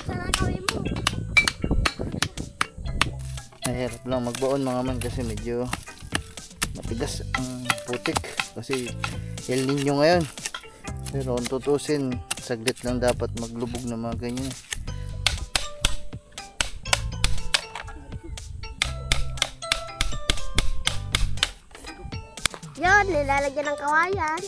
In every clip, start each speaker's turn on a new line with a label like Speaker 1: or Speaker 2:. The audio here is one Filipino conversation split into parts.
Speaker 1: Sana gawin mo.
Speaker 2: Mahirap lang magbaon mga man kasi medyo matigas ang putik kasi El Nino ngayon. Pero kung tutusin, saglit lang dapat maglubog ng mga ganyan.
Speaker 1: Yan, nilalagyan ng kawayan.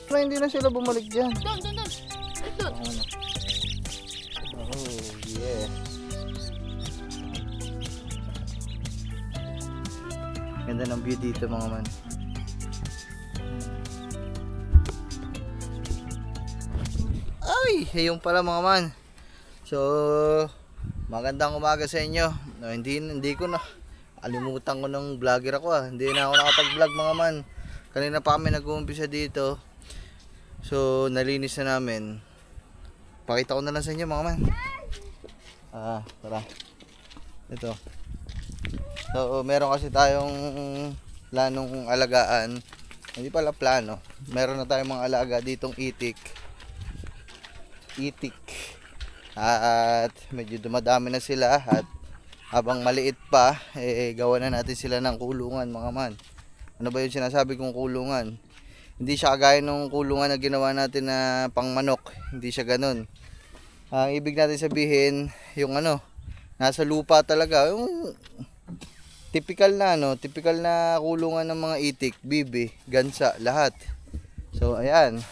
Speaker 2: Pero hindi na sila bumalik dyan.
Speaker 1: Doon.
Speaker 2: Oh, yeah. Ganda ng view dito mga man. Ay, ayun pala mga man. So, magandang umaga sa inyo. No, hindi ko na alimutan ko ng vlogger ako Hindi na ako nakapag-vlog mga man. Kanina pa kami nag-uumpisa dito. So, nalinis na namin. Pakita ko na lang sa inyo mga man. Tara. Ito. So, meron kasi tayong planong alagaan. Hindi pala plano. Meron na tayong mga alaga ditong itik. At medyo dumadami na sila. At habang maliit pa, gawa na natin sila ng kulungan mga man. Ano ba yung sinasabi kong kulungan? Hindi siya kagaya ng kulungan na ginawa natin na pang manok. Hindi siya ganun. Ang ibig natin sabihin, yung nasa lupa talaga. Yung typical na kulungan ng mga itik, bibi, gansa, lahat. So, ayan.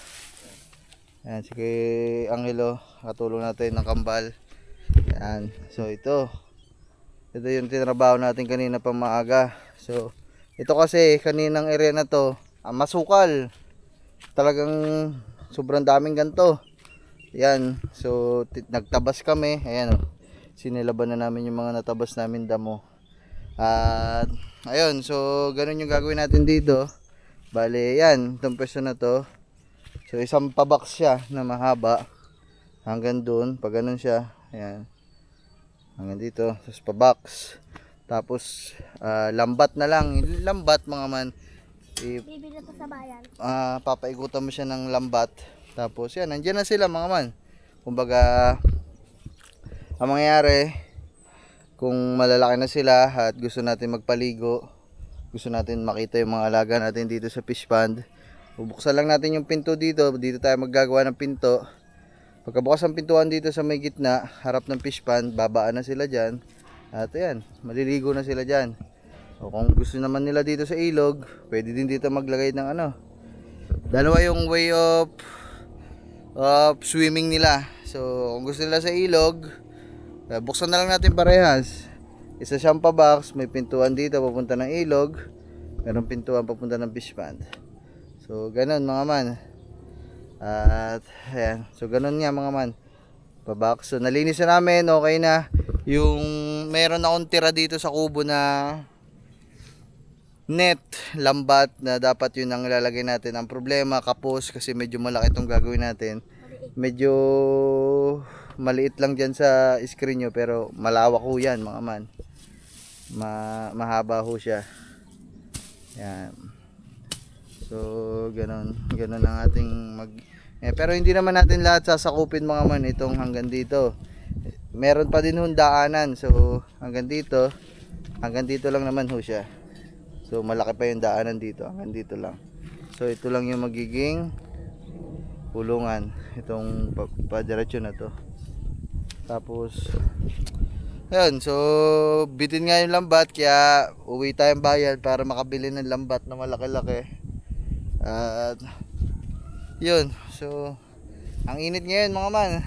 Speaker 2: Ayan, sige Angelo, katulong natin ng kambal. Ayan. So, ito yung tinrabaho natin kanina pang maaga. So, ito kasi, kaninang area na to, masukal. Talagang sobrang daming ganto. Ayan. So nagtabas kami. Ayan sinilaban na namin yung mga natabas namin damo. At ayun. So ganun yung gagawin natin dito. Bale yan. Itong pwesto na to. So isang pabox siya na mahaba. Hanggang dun. Pag ganun siya. Ayan. Hanggang dito. Tapos pabox. Tapos lambat na lang. Lambat mga man.
Speaker 1: Bibili ko sa bayan.
Speaker 2: Papaikutan mo siya ng lambat. Tapos yan, nandiyan na sila mga man. Kumbaga, ang mangyayari, kung malalaki na sila at gusto natin magpaligo, gusto natin makita yung mga alaga natin dito sa fish pond, bubuksan lang natin yung pinto dito. Dito tayo maggagawa ng pinto. Pagkabukas ang pintuan dito sa may gitna, harap ng fish pond, babaan na sila dyan. At ayan, maliligo na sila dyan. O kung gusto naman nila dito sa ilog, pwede din dito maglagay ng dalawa yung way of swimming nila. So kung gusto nila sa ilog, buksan na lang natin parehas. Isa siyang pabox, may pintuan dito papunta ng ilog, meron pintuan papunta ng fish pond. So ganun mga man. At ayan, so ganun nga mga man, pabox. So nalinis na namin, okay na. Yung meron akong tira dito sa kubo na net, lambat na dapat yun ang ilalagay natin. Ang problema, kapos, kasi medyo malaki itong gagawin natin. Medyo maliit lang dyan sa screen nyo, pero malawak ho yan mga man. Mahaba ho siya. Yan. So ganun ang ating pero hindi naman natin lahat sasakupin mga man itong hanggang dito. Meron pa din hundaanan. So hanggang dito lang naman ho siya. So malaki pa yung daanan dito, hanggang dito lang. So ito lang yung magiging kulungan, itong padiretso na to. Tapos ayun, so bitin nga yung lambat, kaya uwi tayong bayan para makabili ng lambat na malaki-laki. At yun, so ang init ngayon mga man.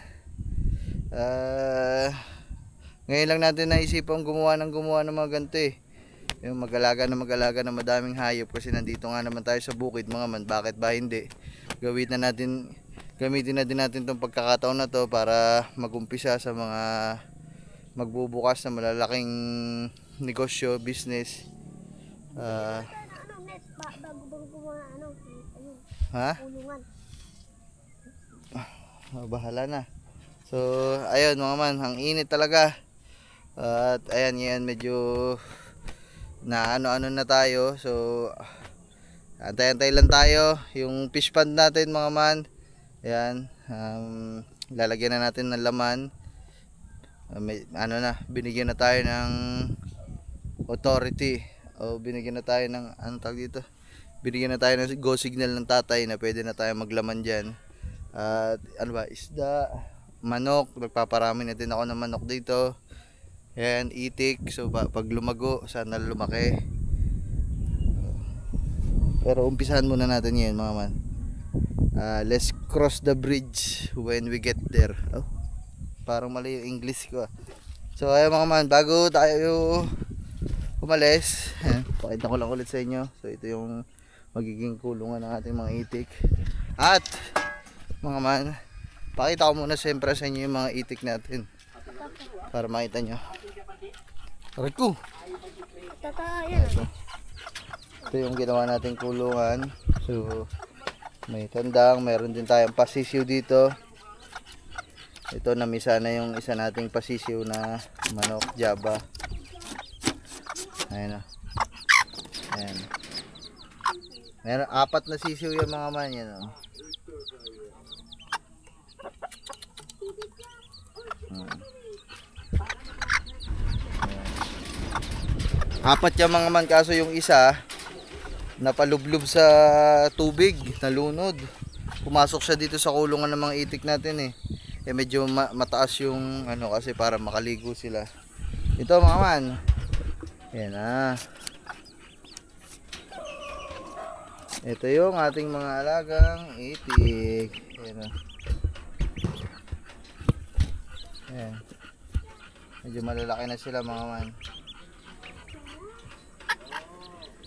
Speaker 2: Ngayon lang natin naisipan gumawa ng mga ganito yung mag-alaga na madaming hayop, kasi nandito nga naman tayo sa bukid mga man. Bakit ba hindi gamitin na din natin itong pagkakataon na to para magumpisa sa mga magbubukas na malalaking negosyo, business. bahala na. So ayun mga man, ang init talaga. At ayan, yan medyo na ano-ano na tayo. So antay-antay lang tayo. Yung fish pond natin mga man, ayan, lalagyan na natin ng laman. Binigyan na tayo ng authority, o binigyan na tayo ng binigyan na tayo ng go signal ng tatay na pwede na tayo maglaman dyan. At isda, manok, nagpaparami na din ako ng manok dito. Ayan, itik. So pag lumago, sana lumaki. Pero umpisahan muna natin yan mga man. Let's cross the bridge when we get there. Parang mali yung English ko. So ayun mga man, bago tayo umalis, pakita ko lang ulit sa inyo. So ito yung magiging kulungan ng ating mga itik. At mga man, pakita ko muna siyempre sa inyo yung mga itik natin para makita nyo. Rico, ito yung ginawa nating kulungan. So may tandang, meron din tayong pasisiw dito. Ito, namisa na yung isa nating pasisiw na manok Java. Ayan o. Ayan. Meron 4 na sisiw yung mga man yan o. Apat yung mga man, kaso yung isa napalublob sa tubig, nalunod. Pumasok siya dito sa kulungan ng mga itik natin medyo mataas yung kasi para makaligo sila. Ito mga man, yan ito yung ating mga alagang itik. Yan. Medyo malalaki na sila mga man.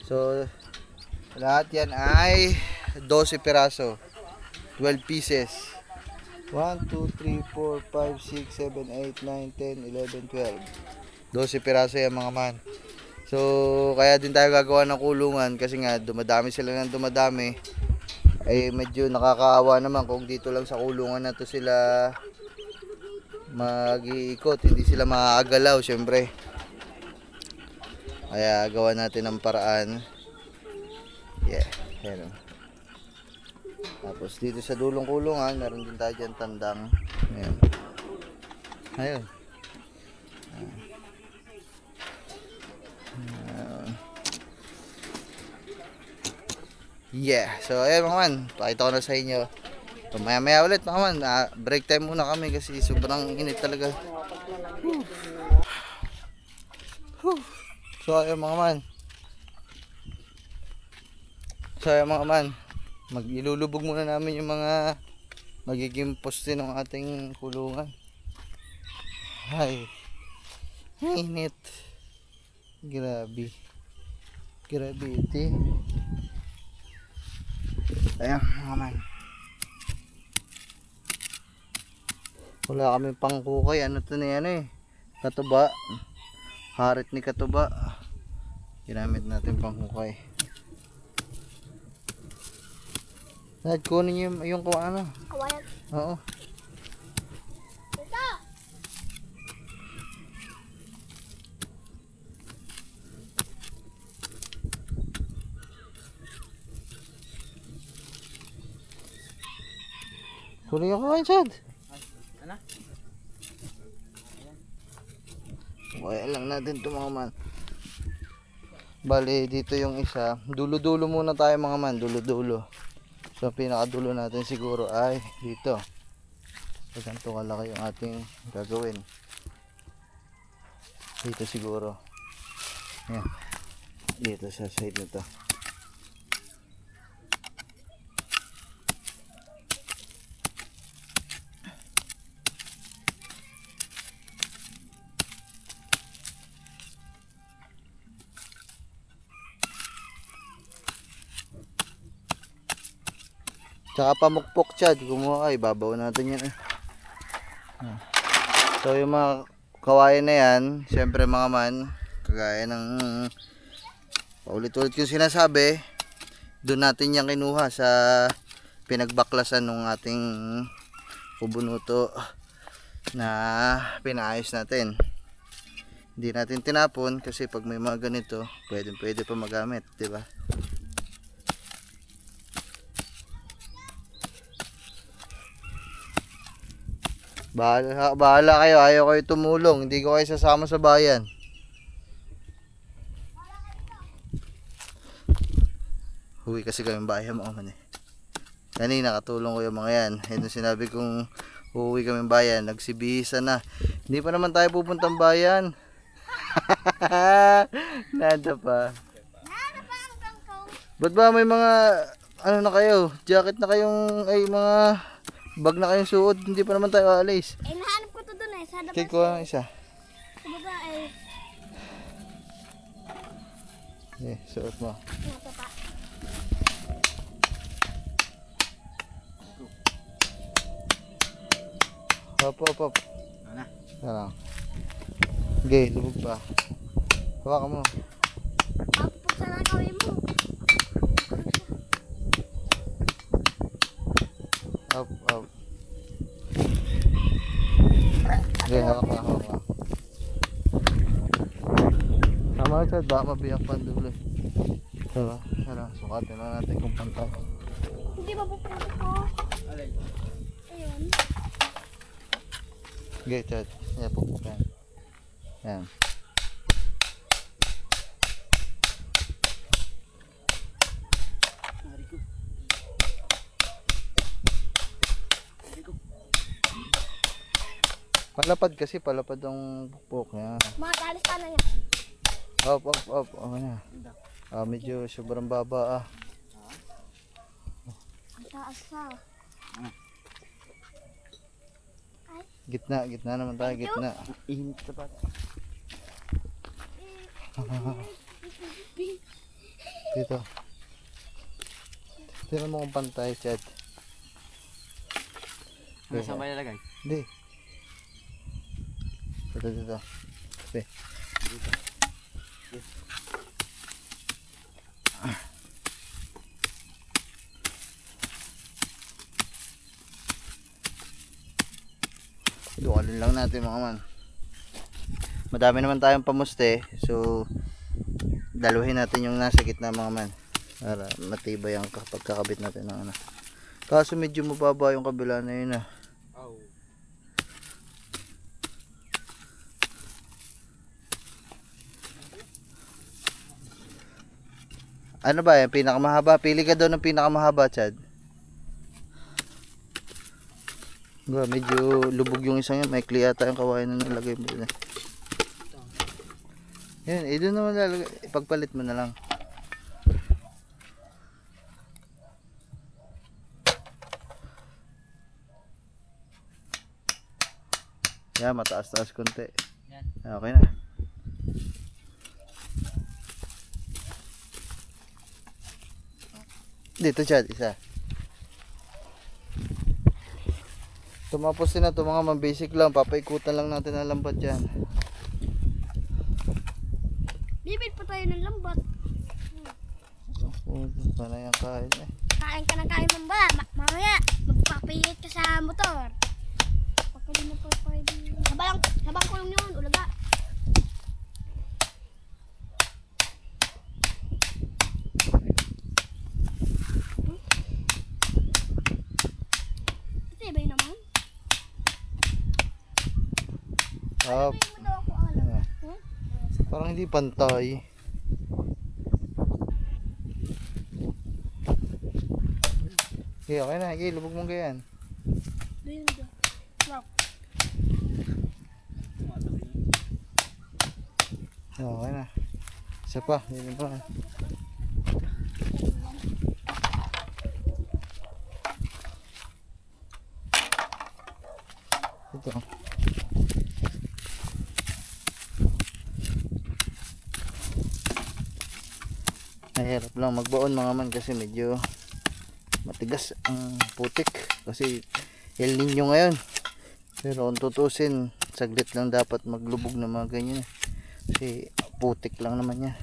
Speaker 2: So lahat yan ay 12 piraso, 12 pieces. 1, 2, 3, 4, 5, 6, 7, 8, 9, 10, 11, 12. 12 piraso yan mga man. So kaya din tayo gagawa ng kulungan kasi nga dumadami sila ng dumadami. Medyo nakakaawa naman kung dito lang sa kulungan na to sila mag-iikot, hindi sila makakagalaw syempre. Kaya gawa natin ng paraan. Ayan. Tapos dito sa dulong kulungan, meron din tayo dyan tandang. Ayan. Ayun. So ayan mga man, pakita ko na sa inyo. So, maya ulit mga man, break time muna kami kasi sobrang init talaga. So ayun mga man, ilulubog muna namin yung mga magiging poste ng ating kulungan. Ay, init. Grabe ito. Ayan mga man, wala kami pang kukay. Ano to na yan katuba, harit ni katuba, ginamit natin pang kukay. Kunin yung kawayan. Oo. Kunin yung kawayan, Chad. Ano? Kaya lang natin ito mga man. Bali dito yung isa. Dulo-dulo muna tayo mga man. Dulo-dulo. So pinakadulo natin siguro ay dito. So ganito kalaki yung ating gagawin. Dito siguro. Ayan. Dito sa side na to. Tsaka pamukpok, Chad, kumuha ibabaw natin yan So yung mga kawayan na yan, syempre mga man, kagaya ng paulit-ulit yung sinasabi, doon natin yan kinuha sa pinagbaklasan ng ating pubunuto na pinaayos natin. Hindi natin tinapon kasi pag may mga ganito, pwede pa magamit, di ba? Bahala kayo, ayaw kayo tumulong, hindi ko kayo sasama sa bayan. Huwi kasi kami bayan mga man eh. Kanina katulong ko yung mga yan. Ito sinabi kong uuwi kami bayan, nagsibihisa na. Hindi pa naman tayo pupuntang bayan. Nada pa. Ba't ba may mga ano na kayo? Jacket na kayong ay mga bag na kayong suot, hindi pa naman tayo aalis.
Speaker 1: Eh, nahanap ko to doon eh. Sa labas.
Speaker 2: Okay, kuha ng isa.
Speaker 1: Sa baba eh.
Speaker 2: Eh, suot mo.
Speaker 1: Ito pa.
Speaker 2: Hop. Ano? Ano? Okay, lubog pa. Hawakan mo.
Speaker 1: Tapos sana gawin mo.
Speaker 2: Up. Okay, hawak ka. Tama na siya, baka mabiyak pa ang dulo. Diba? Sukatin na natin kung pantay.
Speaker 1: Hindi ba pupunta ko? Ayun.
Speaker 2: Okay, Chad. Yan, pupukan. Yan. Palapad kasi, palapad ang pukpok niya.
Speaker 1: Makatalis ka na yan.
Speaker 2: Up. Okay na. Medyo sobrang baba ah.
Speaker 1: Ang taas ka.
Speaker 2: Gitna naman tayo, gitna.
Speaker 3: Ihinit ka ba?
Speaker 2: Dito. Tignan mo kung pantay, Chad.
Speaker 3: Saan ba nilagay?
Speaker 2: Hindi. Dito. Okay. Dukalin lang natin mga man. Madami naman tayong pamuste, so daluhin natin yung nasa gitna mga man para matibay ang pagkakabit natin ng ano. Kaso medyo mababa yung kabila na yun ah.
Speaker 3: Oh.
Speaker 2: Ano ba yung pinakamahaba? Pili ka daw ng pinakamahaba, Chad. Medyo lubog yung isang yan. May yata yung kawain na nalagay mo dun. Yan, doon naman lalagay. Ipagpalit mo na lang. Yan, mataas-taas konti.
Speaker 3: Yan.
Speaker 2: Okay na. Dito, Chad, isa. Tumapos din na ito mga basic lang. Papaikutan lang natin ang lambat dyan.
Speaker 1: Bibit pa tayo ng lambat.
Speaker 2: Panay ang kain eh.
Speaker 1: Kain ka ng kain ng ba? Mamaya, magpapiyit ka sa motor. Pagkali mo pa pwede. Habang kulong yun, ulaga. Tibay naman.
Speaker 2: Up.
Speaker 1: Tibay mo daw ako alam.
Speaker 2: Yeah. Parang hindi pantay. Okay na. Okay, lubog mong ganyan.
Speaker 1: Doon doon. Wow.
Speaker 2: Okay na. Isa pa. Yun pa. Ito. Mahirap lang magbaon mga man kasi medyo matigas ang putik kasi El Nino ngayon. Pero kung tutusin, saglit lang dapat maglubog ng mga ganyan kasi putik lang naman yan.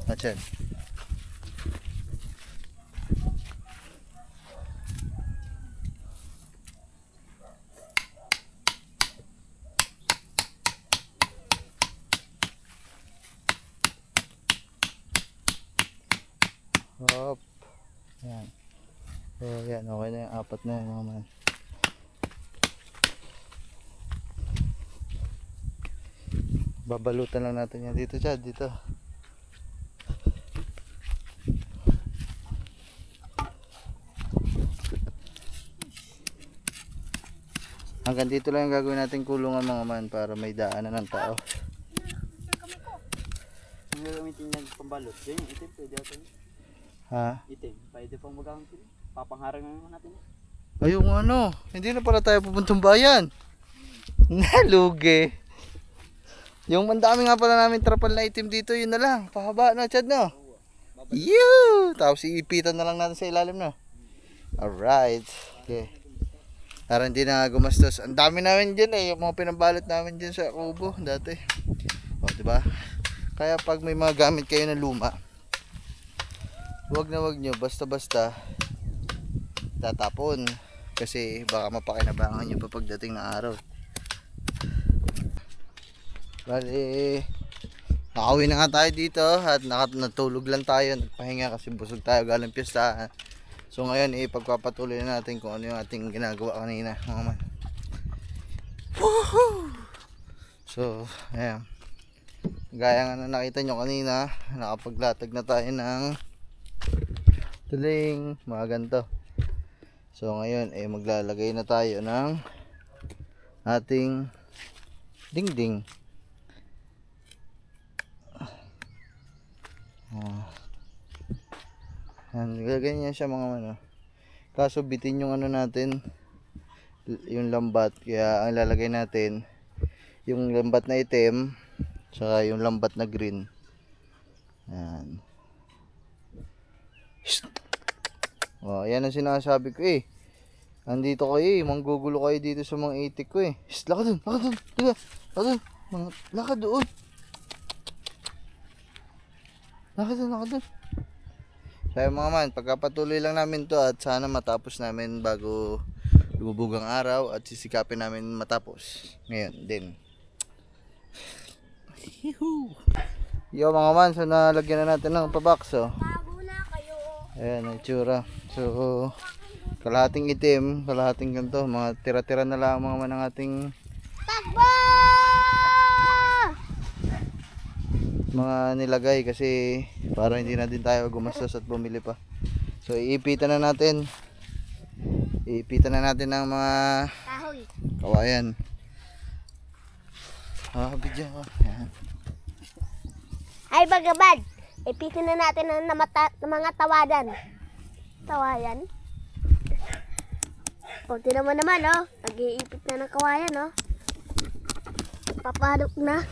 Speaker 2: Atyan. Hop. Yan. So, yan. Okay na yung apat na yun mga man. Babalutan lang natin yan. Dito, Chad. Dito. Hanggang dito lang yung gagawin natin kulungan mga man para may daanan ng tao.
Speaker 3: Ang gagamitin niya pambalot. Yan yung itim. Pwede ako yun.
Speaker 2: Ha?
Speaker 3: Itim. Pwede pang magamit. Papangharang naman natin.
Speaker 2: Ayun ano. Hindi na pala tayo pupuntang bayan. Nalugi. Yung mandami nga pala namin trapal na itim dito. Yun na lang. Pahaba na, Chad, no? Yoo! Tapos iipitan na lang natin sa ilalim, no? Alright. Okay. Para hindi na gumastos. Ang dami namin dyan eh. Yung mga pinambalot namin dyan sa kubo dati. O, diba? Kaya pag may mga gamit kayo na luma, wag nyo basta-basta tatapon. Kasi baka mapakinabangan nyo pa pagdating ng araw. Bali, nakauwi na nga tayo dito at natulog lang tayo. Nagpahinga kasi busog tayo galing piyesta. So ngayon ipagpapatuloy na natin kung ano yung ating ginagawa kanina mga man. Woohoo! So ayan, gaya nga na nakita nyo kanina, nakapaglatag na tayo ng tuling mga ganito. So ngayon maglalagay na tayo ng ating dingding. Ganyan siya mga ano. Kaso bitin yung ano natin, yung lambat. Kaya ang lalagay natin yung lambat na itim saka yung lambat na green. Yan. Oh, yan ang sinasabi ko eh. Andito kayo eh, manggugulo kayo dito sa mga itik ko eh. Lakad doon, lakad doon. Diba? Lakad doon. Lakad doon. Lakad doon, lakad doon. Kaya mga man, pagkapatuloy lang namin to at sana matapos namin bago lumubog ang araw at sisikapin namin matapos ngayon din. Yo mga man, so nalagyan na natin ng pabakso.
Speaker 1: Bago na kayo.
Speaker 2: Ayan ang itsura. So kalahating itim, kalahating ganito, mga tira-tira na lang mga man ang ating
Speaker 1: Takbo!
Speaker 2: mga nilagay kasi para hindi na din tayo gumastos at bumili pa. So iipitan na natin. Iipitan na natin ng mga
Speaker 1: Kahoy.
Speaker 2: kawayan. Bigyan ko. Ayan.
Speaker 1: Ay bagabad. Ipitin na natin ng mga tawadan. Tawayan. O, tinan mo naman, oh. Nag-iipit na ng kawayan, oh. Papadok na.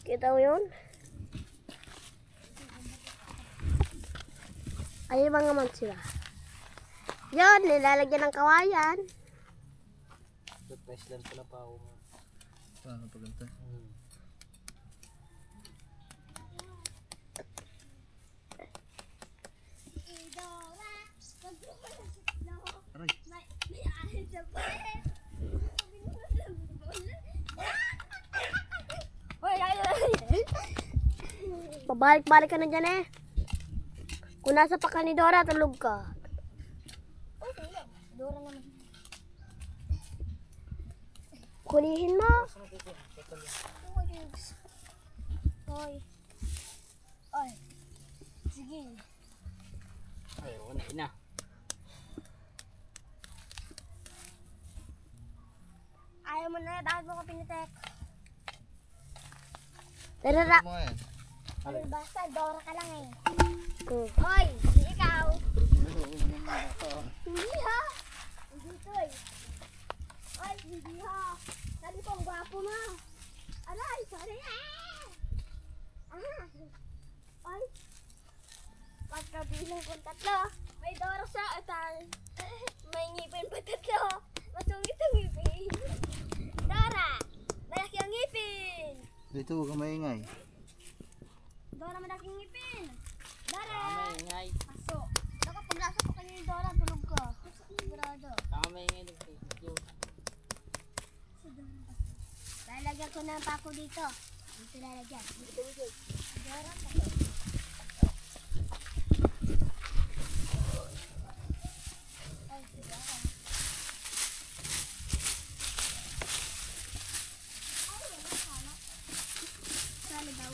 Speaker 1: Kita mo yun? Ay, mga man sila. Yun, nilalagyan ng kawayan.
Speaker 3: Surprise lang pala pa ako.
Speaker 2: Paano pa ganito? Aray.
Speaker 1: Pabalik-balik ka na dyan eh. Kung nasa pa ka ni Dora, tulog ka. Dora naman. Kulihin mo. Oy. Oy. Sige.
Speaker 3: Ay, wala na.
Speaker 1: Ayaw mo na, bakit mo ko pinitek? Tara.
Speaker 2: Ano mo yan?
Speaker 1: Ay, basta, Dora ka lang eh. Oy, ikaw. Hindi ha. Hindi to eh. Oy, hindi ha. Sabi ko, ang gwapo mo. Aray, sorry. Oy. Pagkabilang kong tatlo, may Dora sa atal. May ngipin pa tatlo. Masungit ang ngipin. Dora, malaki ang ngipin.
Speaker 2: Dito, huwag kang maingay.
Speaker 1: Dora, malaking ngipin. Dora!
Speaker 3: Tama ingay.
Speaker 1: Aso. Baka paglasa pa kanina yung Dora, tulog ka. Sigurado.
Speaker 3: Tama ingay.
Speaker 1: Lalagyan ko ng pako dito. Dito lalagyan. Dora pa. Ay, Dora. Sali daw.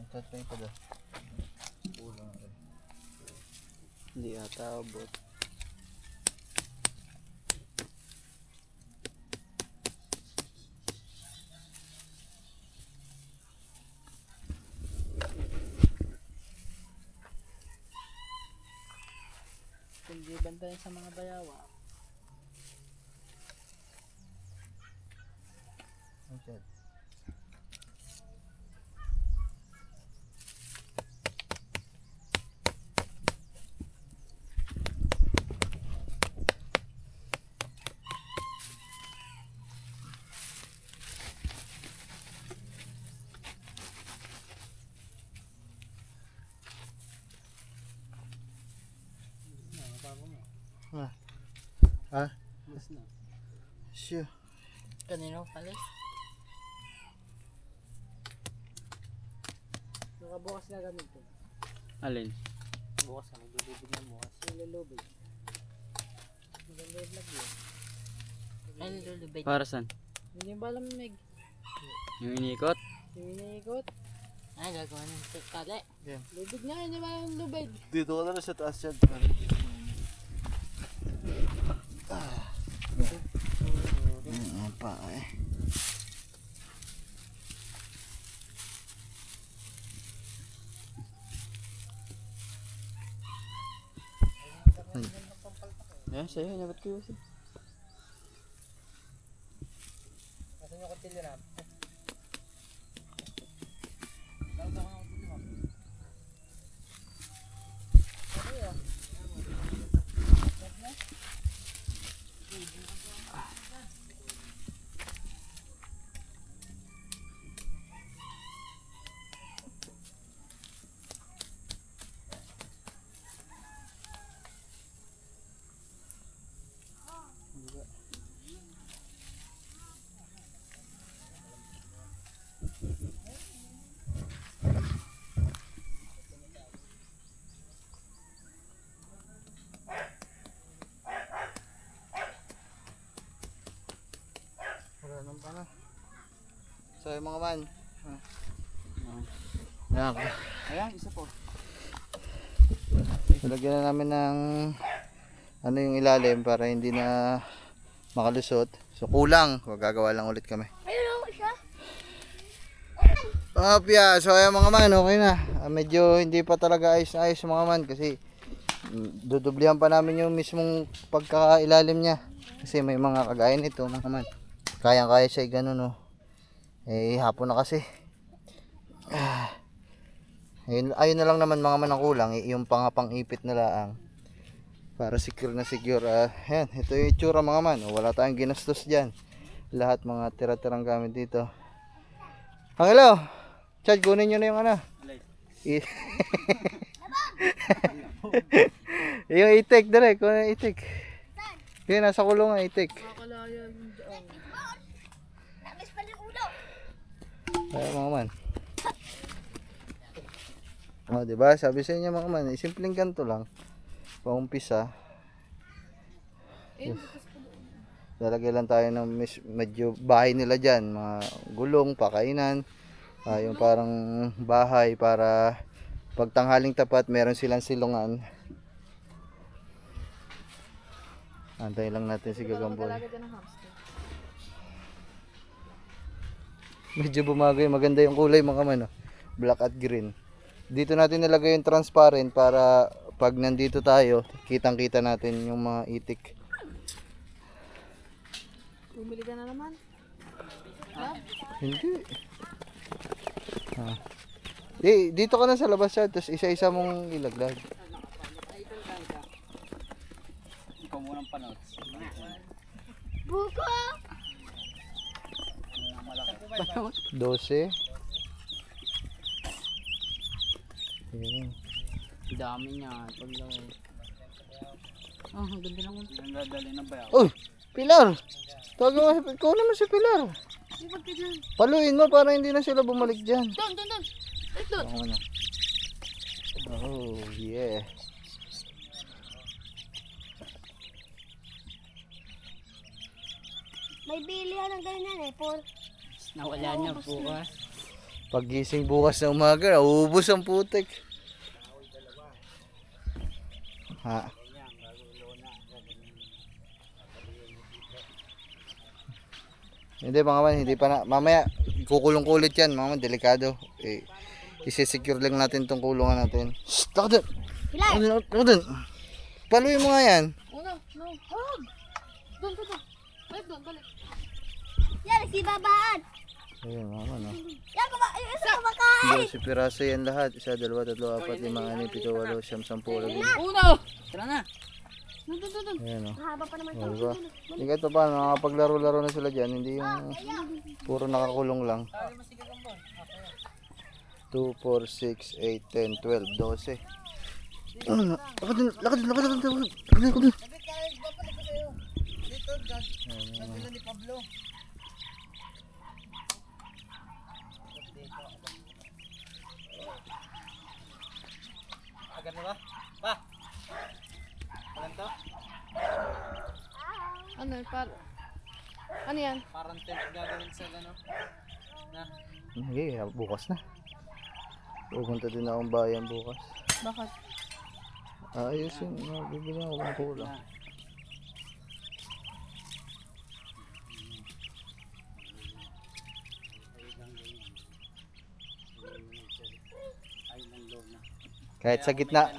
Speaker 2: Tatay pa daw. Kulang rin.
Speaker 3: Hindi ata abot. Hindi bantayan sa mga bayawa.
Speaker 2: Ang shit. Ha?
Speaker 3: Mas na.
Speaker 2: Siya.
Speaker 3: Kanino palis? Nakabukas na gamitin. Alin? Bukas ka, maglulubig na bukas. Maglulubig. Maglulubig yun. Ay, nilulubig. Para saan? Hindi ba alam, Meg? Yung iniikot? Yung iniikot? Ay, gagawa ng tali.
Speaker 2: Yeah.
Speaker 3: Lubig na, hindi ba alam lubig?
Speaker 2: Dito ka na rin sa taas yan. Pa eh.
Speaker 3: Sa'yo, nabat ko yun. Nasaan yung kutilyo na?
Speaker 2: Ganun pa na. So yung mga man. Ayan.
Speaker 3: Ayan, isa po.
Speaker 2: Lagyan na namin ng ano yung ilalim para hindi na makalusot. So kulang. Gagawa lang ulit kami.
Speaker 1: Ayun o siya.
Speaker 2: Yeah. So ayan mga man, okay na. Medyo hindi pa talaga ayos na ayos mga man kasi dudublihan pa namin yung mismong pagkakailalim niya. Kasi may mga kagaya nito mga man. Kayang-kaya siya ganun, oh. Eh, hapon na kasi. Ayun na lang naman mga manang kulang. Yung pang-ipit na laang. Para secure na secure. Ayan, ito yung itsura mga man. Wala tayong ginastos dyan. Lahat mga tira-tirang gamit dito. Hello! Chad, kunin nyo na yung ano. Yung itik, dali. Kunin yung itik. Yun, nasa kulungan, itik. Ayan mga man. O diba, sabi sa inyo mga man, simpleng ganito lang. Paumpisa. Lalagay lang tayo ng medyo bahay nila dyan. Mga gulong, pakainan. Yung parang bahay para pag tanghaling tapat meron silang silungan. Antay lang natin si Gagamboy. Medyo bumagay, maganda yung kulay mga man, oh. Black at green. Dito natin nilagay yung transparent para pag nandito tayo, kitang-kita natin yung mga itik.
Speaker 3: Bumili ka na naman?
Speaker 2: Hindi. Dito ka na sa labas siya, tapos isa-isa mong ilaglag.
Speaker 3: Ikaw munang panood.
Speaker 1: Buko!
Speaker 2: 12. Ayun.
Speaker 3: Dami niya. Pag ang ganda lang. Ang dadali ng bayaw.
Speaker 2: Uy! Pilar! Tawagin mo, ikaw naman si Pilar.
Speaker 3: Sipag ka dyan.
Speaker 2: Paluin mo para hindi na sila bumalik dyan.
Speaker 3: Doon. Doon.
Speaker 2: Ako na. Oh, yeah.
Speaker 1: May bilihan ng ganyan eh.
Speaker 3: Nawala na bukas.
Speaker 2: Paggising bukas na umaga, ubos ang putik. Ha? Hindi mga man, hindi pa na. Mamaya, kukulong kulit yan. Mga man, delikado. Isi-secure lang natin tong kulungan natin. Shhh! Lako dun!
Speaker 1: Pilar!
Speaker 2: Lako dun! Paluin mo nga yan.
Speaker 3: No. Hug! Doon. Balik doon, balik.
Speaker 1: Yan, si babaan.
Speaker 2: Ayun mga man, oh.
Speaker 1: Yan, yung isa kumakain.
Speaker 2: 12 piraso yan lahat. 1, 2, 3, 4, 5, 6, 7, 8, 9, 10, 11.
Speaker 3: Uno! Tara na. Doon.
Speaker 2: Ayan, oh.
Speaker 1: Mahaba pa naman
Speaker 2: Oh,
Speaker 1: ito.
Speaker 2: diba? Hindi kahit pa paano, nakapaglaro-laro na sila dyan. Hindi yung puro nakakulong lang. 2, 4, 6, 8, 10, 12, 12. Lakad.
Speaker 3: Agad na ba? Pa! Alam to?
Speaker 4: Ano yan?
Speaker 3: Parang tent gagawin sa ano? Na?
Speaker 2: Hindi, bukas na. Pupunta din akong bayan bukas.
Speaker 4: Bakit?
Speaker 2: Ayusin, bibili ako ng kulang. Kahit sa gitna.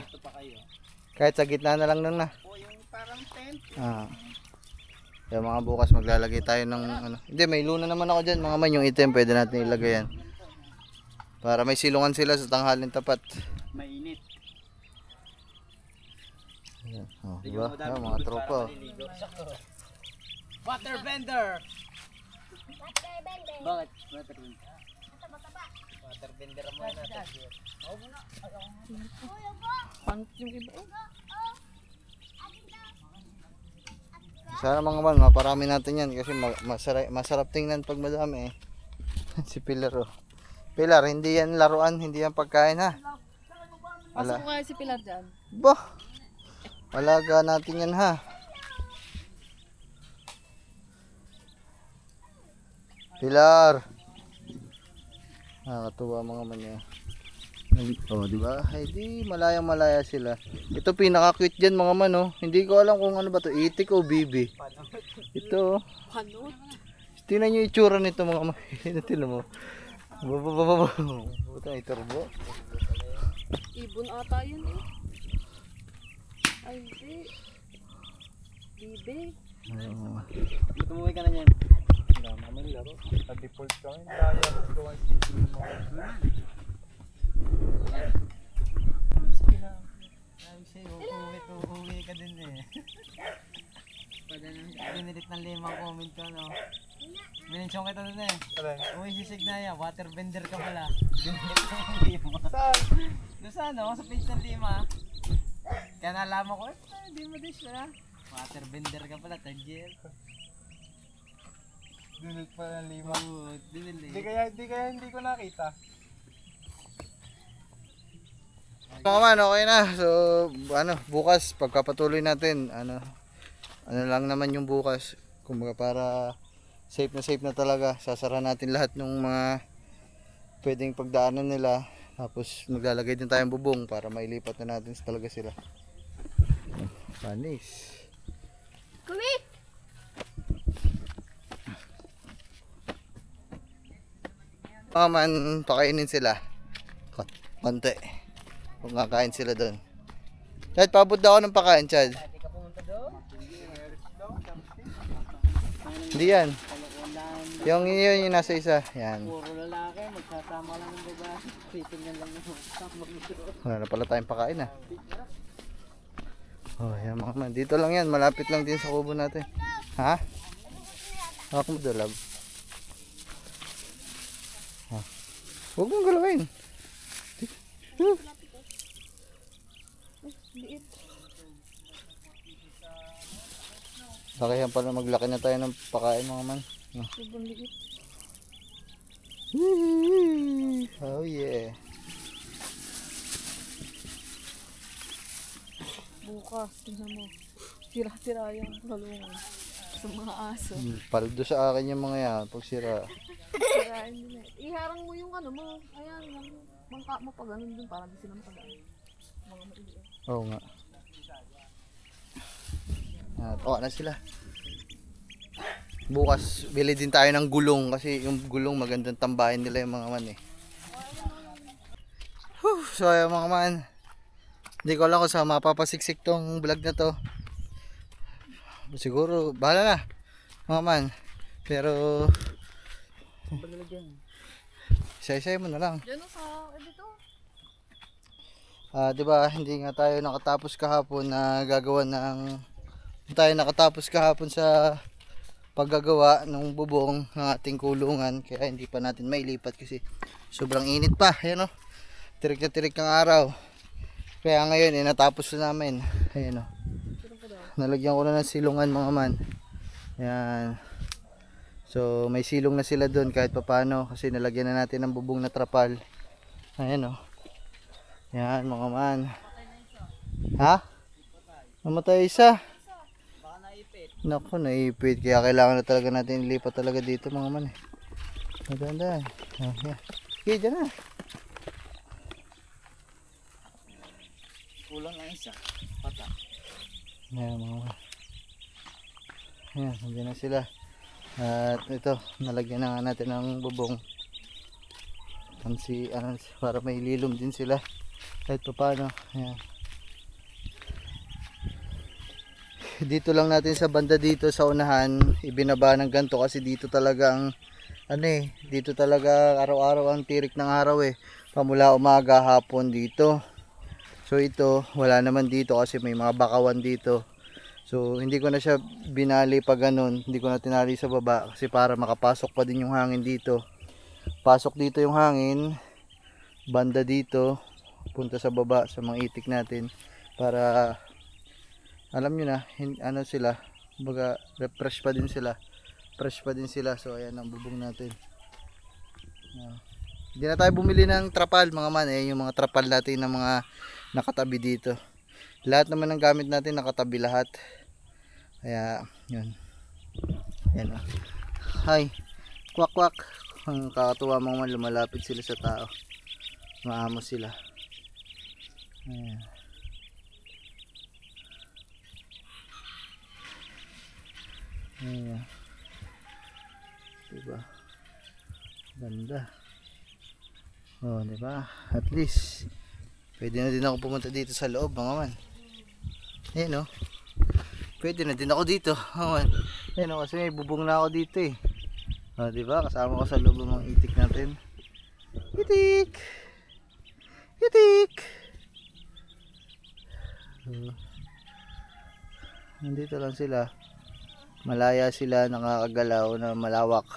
Speaker 2: Kahit sa gitna na lang na.
Speaker 3: O yung parang tent.
Speaker 2: Kaya mga bukas maglalagay tayo ng ano. Hindi, may luna naman ako dyan. Mga man, yung item pwede natin ilagay yan. Para may silungan sila sa tanghalin tapat.
Speaker 3: Mainit.
Speaker 2: Ayan. Oh, diba? Ayan, mga tropa.
Speaker 3: Water bender! Bakit? Water bender. Water bender mo natin.
Speaker 4: Pant yung iba.
Speaker 2: Sana mga man, maparami natin yan kasi masarap tingnan pag madami eh. Si Pilar oh. Pilar, hindi yan laruan, hindi yan pagkain ha.
Speaker 4: Pasok ko kaya si Pilar dyan.
Speaker 2: Bah! Alaga natin yan ha. Pilar! Nakakatuwa mga man yan. Oh, di ba? Ay di malaya sila. Ito pinaka-cute diyan mga man oh. Hindi ko alam kung ano ba to, itik o bibi. Ito.
Speaker 4: Ano?
Speaker 2: Tingnan niyo itsura nito mga man. Tingnan mo. Buta ito turbo.
Speaker 4: Ibon ata yun eh. Ay, hindi. Bibi.
Speaker 3: Tumuwi ka na niyan.
Speaker 5: Namin laro. Sa default kami, dahil ako gawa
Speaker 3: Uuwi ka din eh. Binilit ng 5 comment ko no. Minensyon kita dun eh. Uwi si Signaya, water bender ka pala. Binilit ng 5.
Speaker 5: Saan?
Speaker 3: Doon sa ano, sa page ng 5. Kaya nalaman ko, di mo din siya. Water bender ka pala, Tadjel.
Speaker 5: Dunit pa ng 5.
Speaker 3: Oo, dinili.
Speaker 5: Hindi ko nakita.
Speaker 2: Mga man, okay na. So, bukas pagkapatuloy natin, ano lang naman yung bukas. Kumbaga para safe na talaga. Sasara natin lahat ng mga pwedeng pagdaanan nila. Tapos maglalagay din tayong bubong para mailipat na natin talaga sila. Panis.
Speaker 1: Kumik!
Speaker 2: Mga man, pakainin sila. Konti. Kung kakain sila doon. Chad, paabot daw ako ng pakain, Chad.
Speaker 3: Hindi ka pumunta doon?
Speaker 2: Hindi yan. Yung nasa isa. Yan.
Speaker 3: Puro lalaki, magsasama lang ng babae. Titingnan lang yung magsasama mo.
Speaker 2: Wala na pala tayong pakain ah. Oh, yan mga man. Dito lang yan. Malapit lang din sa kubo natin. Ha? Ako mo dalab. Ha? Huwag mong galawin. Lakihan pala, maglaki na tayo ng pakain mga man.
Speaker 4: Sobrang liit.
Speaker 2: Oh yeah.
Speaker 4: Bukas, tingnan mo. Sira-sira yung kulungan. Sa mga aso.
Speaker 2: Paldo sa akin yung mga yan pag sira.
Speaker 4: Sirain nila. Iharang mo yung ano mo. Ayan, yung bangka mo pa ganun dun para di silang pagaan. Mga maliit.
Speaker 2: Oo nga. Tawa na sila. Bukas bili din tayo ng gulong kasi yung gulong magandang tambahin nila yung mga man eh. So ayun mga man, hindi ko alam kung saan mapapasiksik tong vlog na to. Siguro bahala na mga man, pero isa-isa mo na lang.
Speaker 4: Diyan sa dito.
Speaker 2: Diba hindi nga tayo nakatapos kahapon na gagawa ng sa paggagawa ng bubong ng ating kulungan, kaya hindi pa natin mailipat kasi sobrang init pa. Ayan o, tirik na tirik ng araw, kaya ngayon natapos na namin. Ayan o, nalagyan ko na ng silungan mga man. Ayan, so may silong na sila doon kahit papano kasi nalagyan na natin ng bubong na trapal. Ayan o, ayan mga man. Ha? Namatay isa. Naku, naipit. Kaya kailangan na talaga natin ilipat talaga dito mga man eh. Maganda. Okay, dyan na.
Speaker 3: Kulang na isa. Pata.
Speaker 2: Ayan mga man. Ayan, nandiyan na sila. At ito, nalagyan na nga natin ng bubong. Para may lilom din sila. Kahit pa paano. Ayan. Dito lang natin sa banda dito sa unahan ibinaba ng ganto kasi dito talagang dito talaga araw-araw ang tirik ng araw eh, pamula umaga hapon dito. So ito wala naman dito kasi may mga bakawan dito, so hindi ko na siya binali pa ganun, hindi ko na tinali sa baba kasi para makapasok pa din yung hangin dito. Pasok dito yung hangin banda dito punta sa baba sa mga itik natin para alam nyo na, sila, baga refresh pa din sila. So ayan ang bubong natin. Hindi na tayo bumili ng trapal mga man eh, yung mga trapal natin na mga nakatabi dito. Lahat naman ng gamit natin nakatabi lahat. Kaya yun. Ayan o. Hi, kwak kwak. Ang kakatuwa mga man, lumalapit sila sa tao. Maamos sila. Ayan. Ayan. Diba? Ganda. Oh, diba? At least pwede na din ako pumunta dito sa loob mga man. Ayan o. Pwede na din ako dito mga man. Ayan o, kasi may bubong na ako dito eh. Oh, diba? Kasama ko sa loob ng mga itik natin. Itik! Itik! Nandito lang sila. Malaya sila, nakakagalaw na malawak.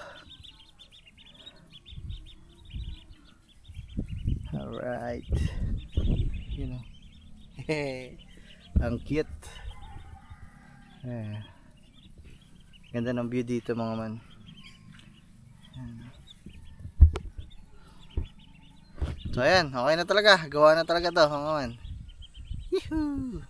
Speaker 2: Alright. You know. Ang cute. Ganda ng view dito mga man. So ayan, okay na talaga. Gawa na talaga to mga man. Yehoo!